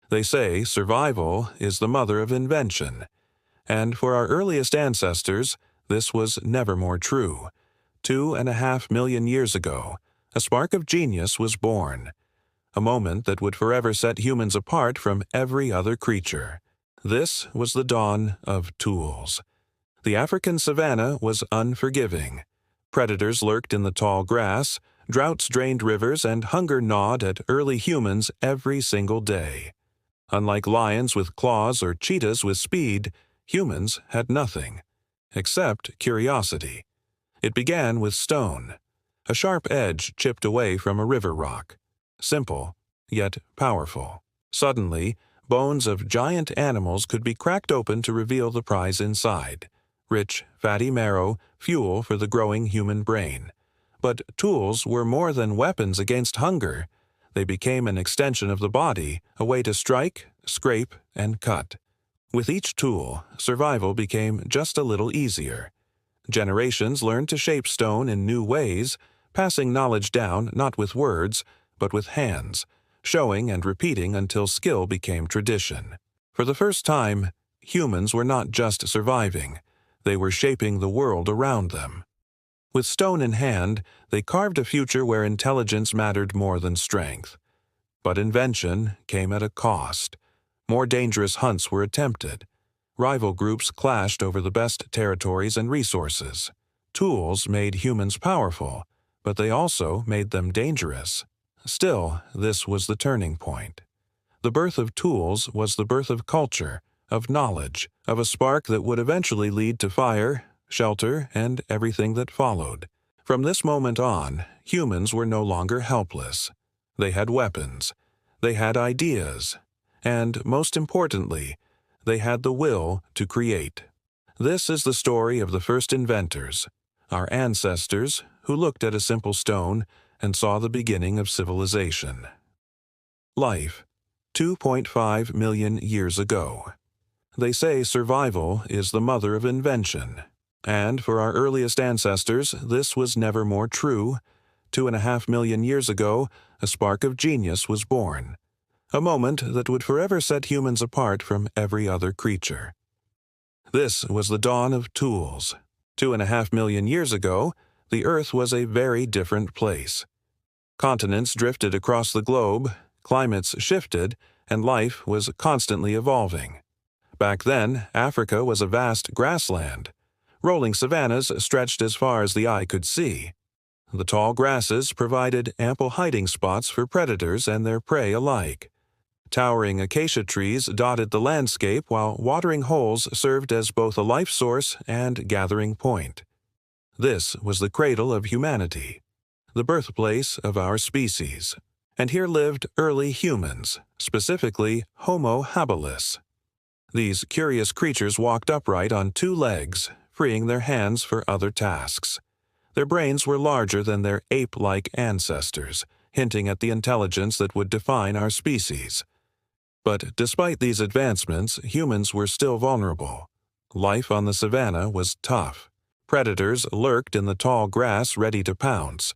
They say survival is the mother of invention, and for our earliest ancestors, this was never more true. 2.5 million years ago, a spark of genius was born, a moment that would forever set humans apart from every other creature. This was the dawn of tools. The African savanna was unforgiving. Predators lurked in the tall grass, droughts drained rivers, and hunger gnawed at early humans every single day. Unlike lions with claws or cheetahs with speed, humans had nothing, except curiosity. It began with stone, a sharp edge chipped away from a river rock. Simple, yet powerful. Suddenly, bones of giant animals could be cracked open to reveal the prize inside. Rich, fatty marrow, fuel for the growing human brain. But tools were more than weapons against hunger. They became an extension of the body, a way to strike, scrape, and cut. With each tool, survival became just a little easier. Generations learned to shape stone in new ways, passing knowledge down not with words, but with hands, showing and repeating until skill became tradition. For the first time, humans were not just surviving, they were shaping the world around them. With stone in hand, they carved a future where intelligence mattered more than strength. But invention came at a cost. More dangerous hunts were attempted. Rival groups clashed over the best territories and resources. Tools made humans powerful, but they also made them dangerous. Still, this was the turning point. The birth of tools was the birth of culture, of knowledge, of a spark that would eventually lead to fire, shelter, and everything that followed. From this moment on, humans were no longer helpless. They had weapons. They had ideas. And, most importantly, they had the will to create. This is the story of the first inventors, our ancestors who looked at a simple stone and saw the beginning of civilization. Life, 2.5 million years ago. They say survival is the mother of invention. And for our earliest ancestors, this was never more true. 2.5 million years ago, a spark of genius was born. A moment that would forever set humans apart from every other creature. This was the dawn of tools. 2.5 million years ago, the Earth was a very different place. Continents drifted across the globe, climates shifted, and life was constantly evolving. Back then, Africa was a vast grassland. Rolling savannas stretched as far as the eye could see. The tall grasses provided ample hiding spots for predators and their prey alike. Towering acacia trees dotted the landscape while watering holes served as both a life source and gathering point. This was the cradle of humanity, the birthplace of our species. And here lived early humans, specifically Homo habilis. These curious creatures walked upright on two legs, freeing their hands for other tasks. Their brains were larger than their ape-like ancestors, hinting at the intelligence that would define our species. But despite these advancements, humans were still vulnerable. Life on the savanna was tough. Predators lurked in the tall grass ready to pounce.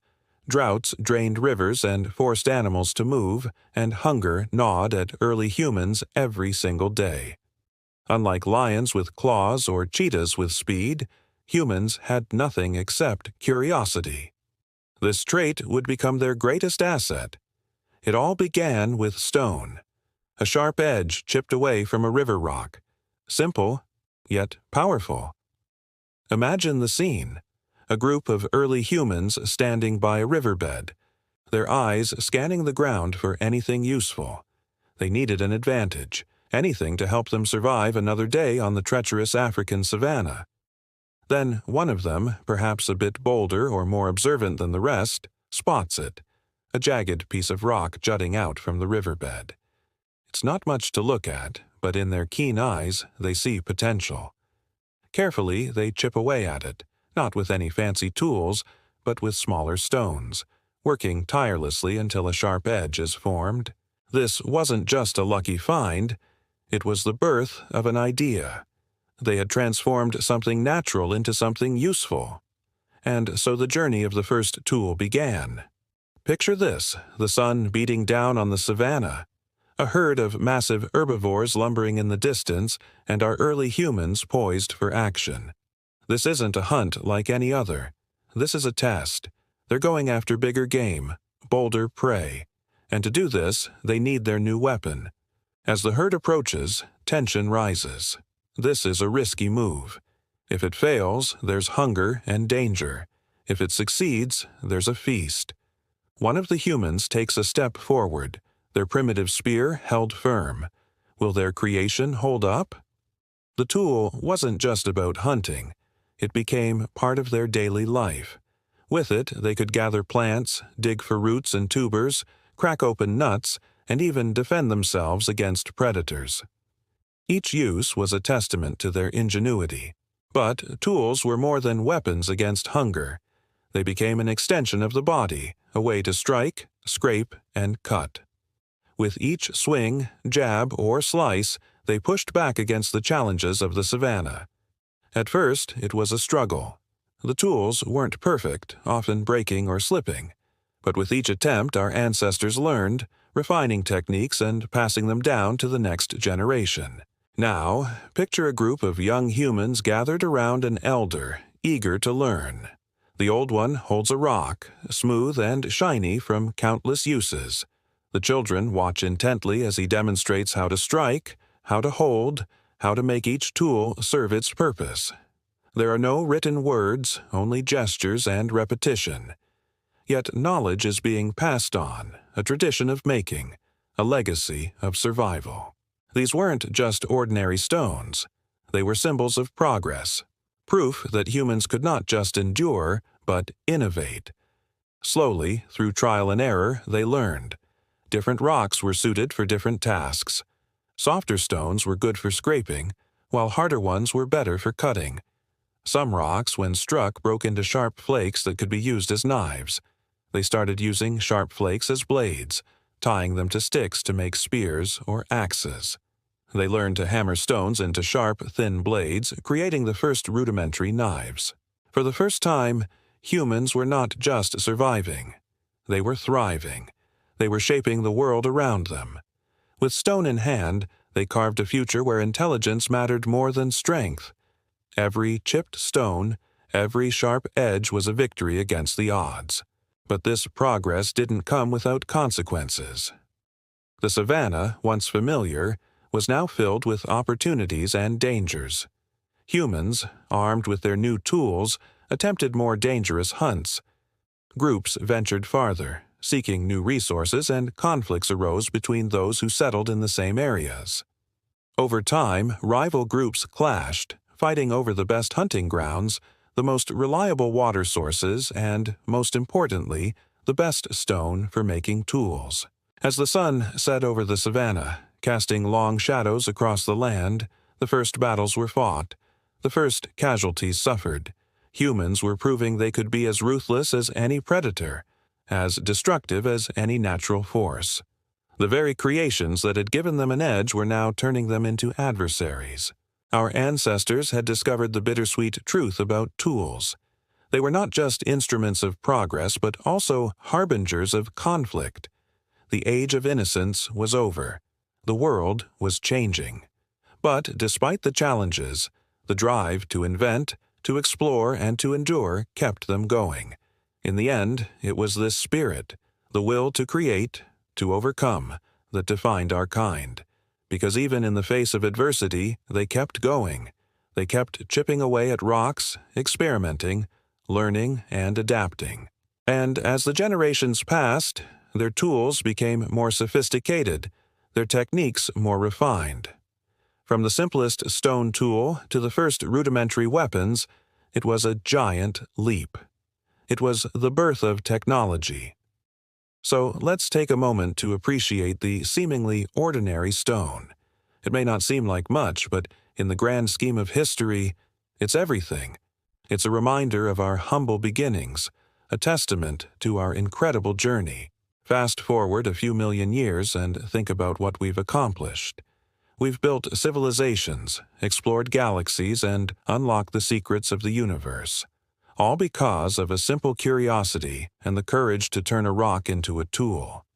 Droughts drained rivers and forced animals to move, and hunger gnawed at early humans every single day. Unlike lions with claws or cheetahs with speed, humans had nothing except curiosity. This trait would become their greatest asset. It all began with stone, a sharp edge chipped away from a river rock. Simple, yet powerful. Imagine the scene. A group of early humans standing by a riverbed, their eyes scanning the ground for anything useful. They needed an advantage, anything to help them survive another day on the treacherous African savanna. Then one of them, perhaps a bit bolder or more observant than the rest, spots it, a jagged piece of rock jutting out from the riverbed. It's not much to look at, but in their keen eyes they see potential. Carefully they chip away at it, not with any fancy tools, but with smaller stones, working tirelessly until a sharp edge is formed. This wasn't just a lucky find, it was the birth of an idea. They had transformed something natural into something useful. And so the journey of the first tool began. Picture this, the sun beating down on the savanna. a herd of massive herbivores lumbering in the distance, and our early humans poised for action. This isn't a hunt like any other. This is a test. They're going after bigger game, bolder prey. And to do this, they need their new weapon. As the herd approaches, tension rises. This is a risky move. If it fails, there's hunger and danger. If it succeeds, there's a feast. One of the humans takes a step forward, their primitive spear held firm. Will their creation hold up? The tool wasn't just about hunting. It became part of their daily life. With it, they could gather plants, dig for roots and tubers, crack open nuts, and even defend themselves against predators. Each use was a testament to their ingenuity. But tools were more than weapons against hunger. They became an extension of the body, a way to strike, scrape, and cut. With each swing, jab, or slice, they pushed back against the challenges of the savanna. At first, it was a struggle. The tools weren't perfect, often breaking or slipping. But with each attempt, our ancestors learned, refining techniques and passing them down to the next generation. Now, picture a group of young humans gathered around an elder, eager to learn. The old one holds a rock, smooth and shiny from countless uses. The children watch intently as he demonstrates how to strike, how to hold, how to make each tool serve its purpose. There are no written words, only gestures and repetition. Yet knowledge is being passed on, a tradition of making, a legacy of survival. These weren't just ordinary stones. They were symbols of progress, proof that humans could not just endure, but innovate. Slowly, through trial and error, they learned. Different rocks were suited for different tasks. Softer stones were good for scraping, while harder ones were better for cutting. Some rocks, when struck, broke into sharp flakes that could be used as knives. They started using sharp flakes as blades, tying them to sticks to make spears or axes. They learned to hammer stones into sharp, thin blades, creating the first rudimentary knives. For the first time, humans were not just surviving. They were thriving. They were shaping the world around them. With stone in hand, they carved a future where intelligence mattered more than strength. Every chipped stone, every sharp edge was a victory against the odds. But this progress didn't come without consequences. The savanna, once familiar, was now filled with opportunities and dangers. Humans, armed with their new tools, attempted more dangerous hunts. Groups ventured farther, seeking new resources, and conflicts arose between those who settled in the same areas. Over time, rival groups clashed, fighting over the best hunting grounds, the most reliable water sources, and, most importantly, the best stone for making tools. As the sun set over the savanna, casting long shadows across the land, the first battles were fought. The first casualties suffered. Humans were proving they could be as ruthless as any predator, as destructive as any natural force. The very creations that had given them an edge were now turning them into adversaries. Our ancestors had discovered the bittersweet truth about tools. They were not just instruments of progress, but also harbingers of conflict. The age of innocence was over. The world was changing. But despite the challenges, the drive to invent, to explore, and to endure kept them going. In the end, it was this spirit, the will to create, to overcome, that defined our kind. Because even in the face of adversity, they kept going. They kept chipping away at rocks, experimenting, learning, and adapting. And as the generations passed, their tools became more sophisticated, their techniques more refined. From the simplest stone tool to the first rudimentary weapons, it was a giant leap. It was the birth of technology. So let's take a moment to appreciate the seemingly ordinary stone. It may not seem like much, but in the grand scheme of history, it's everything. It's a reminder of our humble beginnings, a testament to our incredible journey. Fast forward a few million years and think about what we've accomplished. We've built civilizations, explored galaxies, and unlocked the secrets of the universe. All because of a simple curiosity and the courage to turn a rock into a tool.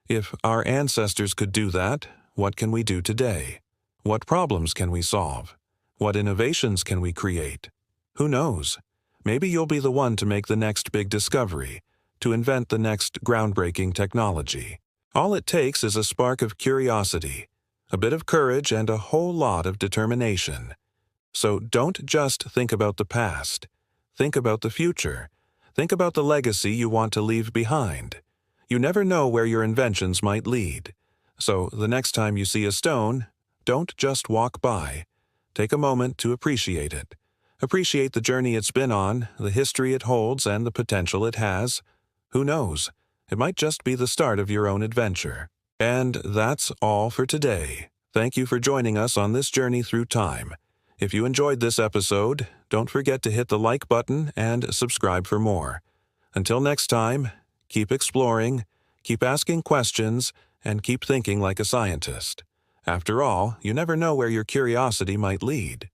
If our ancestors could do that, what can we do today? What problems can we solve? What innovations can we create? Who knows? Maybe you'll be the one to make the next big discovery, to invent the next groundbreaking technology. All it takes is a spark of curiosity, a bit of courage, and a whole lot of determination. So don't just think about the past. Think about the future. Think about the legacy you want to leave behind. You never know where your inventions might lead. So the next time you see a stone, don't just walk by. Take a moment to appreciate it. Appreciate the journey it's been on, the history it holds, and the potential it has. Who knows? It might just be the start of your own adventure. And that's all for today. Thank you for joining us on this journey through time. If you enjoyed this episode, don't forget to hit the like button and subscribe for more. Until next time, keep exploring, keep asking questions, and keep thinking like a scientist. After all, you never know where your curiosity might lead.